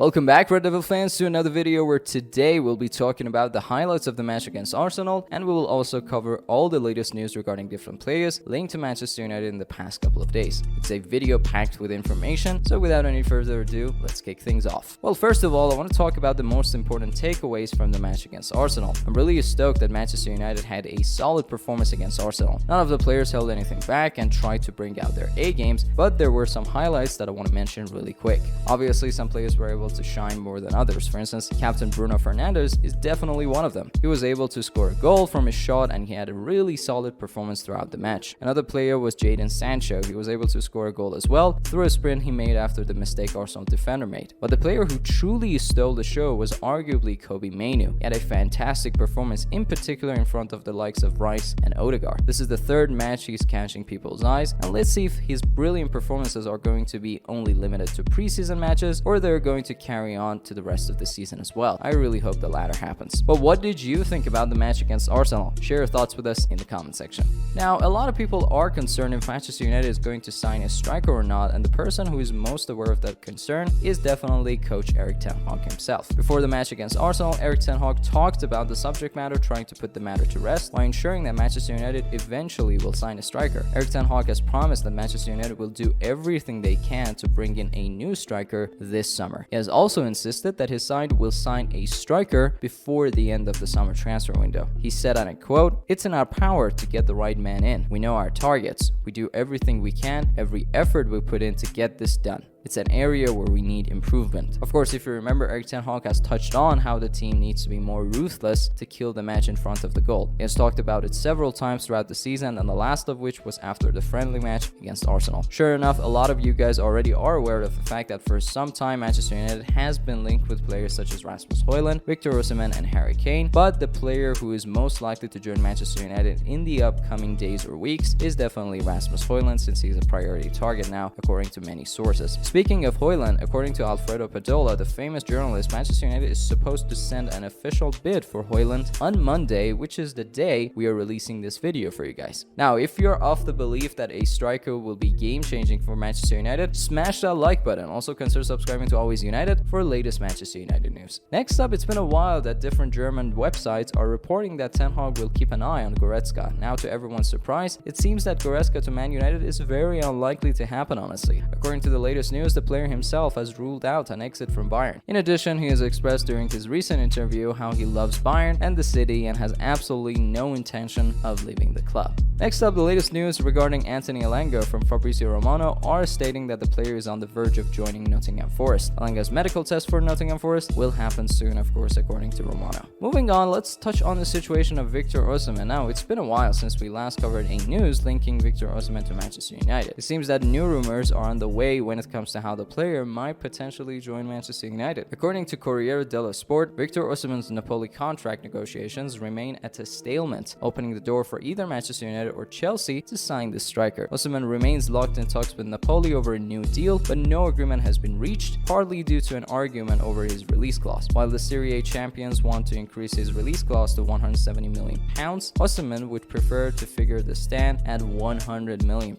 Welcome back, Red Devil fans, to another video where today we'll be talking about the highlights of the match against Arsenal, and we will also cover all the latest news regarding different players linked to Manchester United in the past couple of days. It's a video packed with information, so without any further ado, let's kick things off. Well, first of all, I want to talk about the most important takeaways from the match against Arsenal. I'm really stoked that Manchester United had a solid performance against Arsenal. None of the players held anything back and tried to bring out their A games, but there were some highlights that I want to mention really quick. Obviously, some players were able to shine more than others. For instance, captain Bruno Fernandes is definitely one of them. He was able to score a goal from his shot and he had a really solid performance throughout the match. Another player was Jadon Sancho. He was able to score a goal as well through a sprint he made after the mistake Arsenal defender made. But the player who truly stole the show was arguably Kobbie Mainoo. He had a fantastic performance, in particular in front of the likes of Rice and Odegaard. This is the third match he's catching people's eyes, and let's see if his brilliant performances are going to be only limited to preseason matches or they're going to carry on to the rest of the season as well. I really hope the latter happens. But what did you think about the match against Arsenal? Share your thoughts with us in the comment section. Now, a lot of people are concerned if Manchester United is going to sign a striker or not, and the person who is most aware of that concern is definitely coach Erik ten Hag himself. Before the match against Arsenal, Erik ten Hag talked about the subject matter, trying to put the matter to rest while ensuring that Manchester United eventually will sign a striker. Erik ten Hag has promised that Manchester United will do everything they can to bring in a new striker this summer. He has also insisted that his side will sign a striker before the end of the summer transfer window. He said, and I quote, "It's in our power to get the right man in. We know our targets. We do everything we can, every effort we put in to get this done. It's an area where we need improvement." Of course, if you remember, Erik ten Hag has touched on how the team needs to be more ruthless to kill the match in front of the goal. He has talked about it several times throughout the season, and the last of which was after the friendly match against Arsenal. Sure enough, a lot of you guys already are aware of the fact that for some time Manchester United has been linked with players such as Rasmus Højlund, Victor Osimhen and Harry Kane, but the player who is most likely to join Manchester United in the upcoming days or weeks is definitely Rasmus Højlund, since he's a priority target now, according to many sources. Speaking of Højlund, according to Alfredo Padola, the famous journalist, Manchester United is supposed to send an official bid for Højlund on Monday, which is the day we are releasing this video for you guys. Now, if you're of the belief that a striker will be game-changing for Manchester United, smash that like button. Also consider subscribing to Always United for latest Manchester United news. Next up, it's been a while that different German websites are reporting that Ten Hag will keep an eye on Goretzka. Now, to everyone's surprise, it seems that Goretzka to Man United is very unlikely to happen, honestly. According to the latest news, the player himself has ruled out an exit from Bayern. In addition, he has expressed during his recent interview how he loves Bayern and the city and has absolutely no intention of leaving the club. Next up, the latest news regarding Anthony Elanga from Fabrizio Romano are stating that the player is on the verge of joining Nottingham Forest. Elanga's medical test for Nottingham Forest will happen soon, of course, according to Romano. Moving on, let's touch on the situation of Victor Osimhen. Now, it's been a while since we last covered a news linking Victor Osimhen to Manchester United. It seems that new rumors are on the way when it comes to how the player might potentially join Manchester United. According to Corriere dello Sport, Victor Osimhen's Napoli contract negotiations remain at a stalemate, opening the door for either Manchester United or Chelsea to sign the striker. Osimhen remains locked in talks with Napoli over a new deal, but no agreement has been reached, partly due to an argument over his release clause. While the Serie A champions want to increase his release clause to £170 million, Osimhen would prefer to figure the stand at £100 million.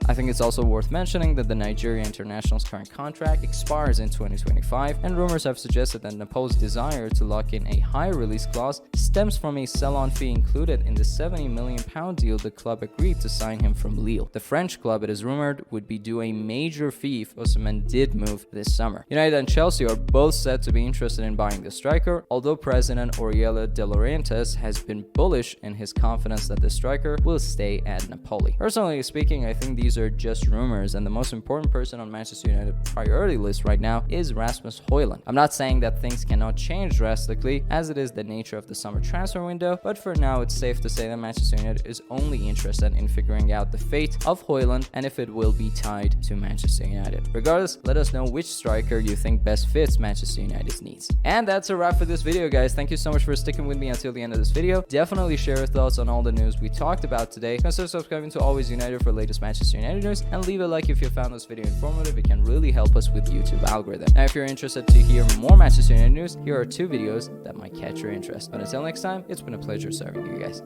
I think it's also worth mentioning that the Nigeria international's current contract expires in 2025, and rumors have suggested that Napoli's desire to lock in a high release clause stems from a sell-on fee included in the £70 million deal the club agreed to sign him from Lille. The French club, it is rumored, would be due a major fee if Osimhen did move this summer. United and Chelsea are both said to be interested in buying the striker, although President Aurelio De Laurentiis has been bullish in his confidence that the striker will stay at Napoli. Personally speaking, I think these are just rumors, and the most important person on Manchester United priority list right now is Rasmus Højlund. I'm not saying that things cannot change drastically, as it is the nature of the summer transfer window, but for now it's safe to say that Manchester United is only interested in figuring out the fate of Højlund and if it will be tied to Manchester United. Regardless, let us know which striker you think best fits Manchester United's needs. And that's a wrap for this video, guys. Thank you so much for sticking with me until the end of this video. Definitely share your thoughts on all the news we talked about today. Consider subscribing to Always United for latest Manchester United news, and leave a like if you found this video informative. It can really help us with YouTube algorithm. Now, if you're interested to hear more Manchester United news, here are 2 videos that might catch your interest. But until next time, it's been a pleasure serving you guys.